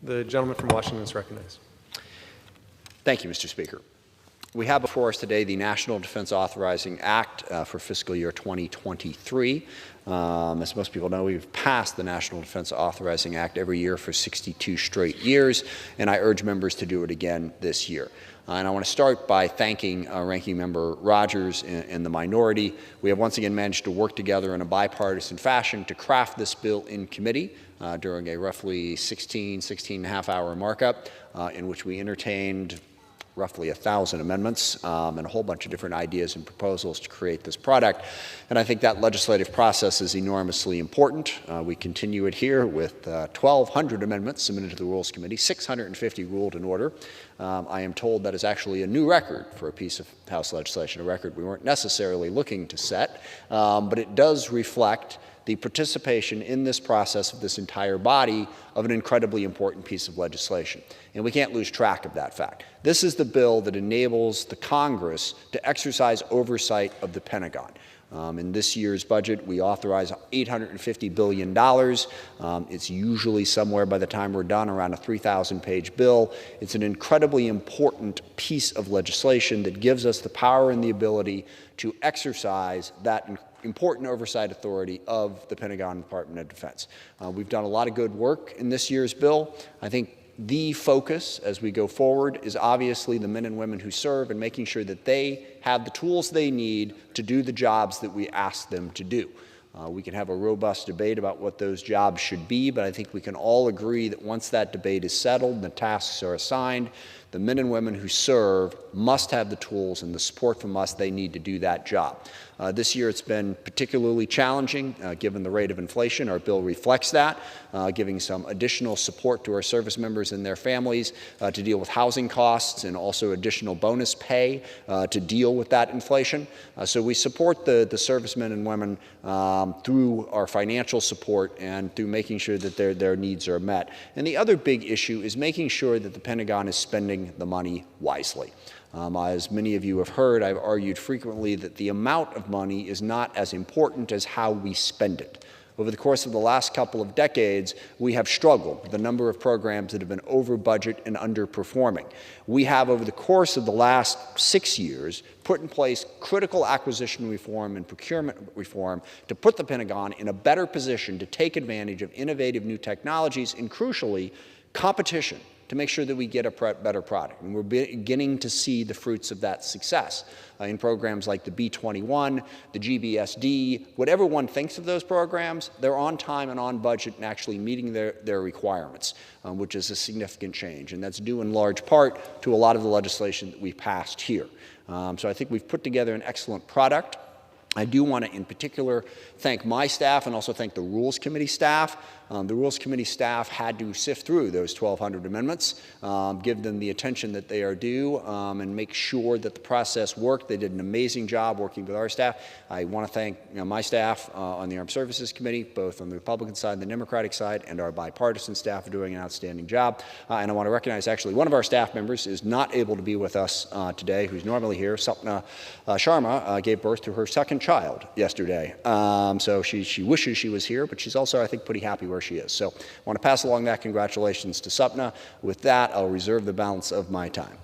The gentleman from Washington is recognized. Thank you, Mr. Speaker. We have before us today the National Defense Authorizing Act for fiscal year 2023. As most people know, we've passed the National Defense Authorizing Act every year for 62 straight years, and I urge members to do it again this year. And I want to start by thanking Ranking Member Rogers and the minority. We have once again managed to work together in a bipartisan fashion to craft this bill in committee during a roughly 16 and a half hour markup in which we entertained roughly 1,000 amendments and a whole bunch of different ideas and proposals to create this product. And I think that legislative process is enormously important. We continue it here with 1,200 amendments submitted to the Rules Committee, 650 ruled in order. I am told that is actually a new record for a piece of House legislation, a record we weren't necessarily looking to set, but it does reflect the participation in this process of this entire body of an incredibly important piece of legislation. And we can't lose track of that fact. This is the bill that enables the Congress to exercise oversight of the Pentagon. In this year's budget, we authorize $850 billion. It's usually somewhere by the time we're done around a 3,000-page bill. It's an incredibly important piece of legislation that gives us the power and the ability to exercise that important oversight authority of the Pentagon and Department of Defense. We've done a lot of good work in this year's bill. I think the focus as we go forward is obviously the men and women who serve and making sure that they have the tools they need to do the jobs that we ask them to do. We can have a robust debate about what those jobs should be, but I think we can all agree that once that debate is settled and the tasks are assigned, the men and women who serve must have the tools and the support from us they need to do that job. This year it's been particularly challenging given the rate of inflation. Our bill reflects that, giving some additional support to our service members and their families to deal with housing costs and also additional bonus pay to deal with that inflation. So we support the servicemen and women through our financial support and through making sure that their needs are met. And the other big issue is making sure that the Pentagon is spending the money wisely. As many of you have heard, I've argued frequently that the amount of money is not as important as how we spend it. Over the course of the last couple of decades, we have struggled with the number of programs that have been over budget and underperforming. We have, over the course of the last 6 years, put in place critical acquisition reform and procurement reform to put the Pentagon in a better position to take advantage of innovative new technologies and, crucially, competition to make sure that we get a better product. And we're beginning to see the fruits of that success in programs like the B-21, the GBSD, whatever one thinks of those programs, they're on time and on budget and actually meeting their requirements, which is a significant change. And that's due in large part to a lot of the legislation that we passed here. So I think we've put together an excellent product. I do want to, in particular, thank my staff and also thank the Rules Committee staff. The Rules Committee staff had to sift through those 1,200 amendments, give them the attention that they are due, and make sure that the process worked. They did an amazing job working with our staff. I want to thank my staff on the Armed Services Committee, both on the Republican side and the Democratic side, and our bipartisan staff for doing an outstanding job. And I want to recognize, actually, one of our staff members is not able to be with us today, who's normally here. Sapna Sharma gave birth to her second child yesterday. So she wishes she was here, but she's also, I think, pretty happy where she is. So I want to pass along that congratulations to Sapna. With that, I'll reserve the balance of my time.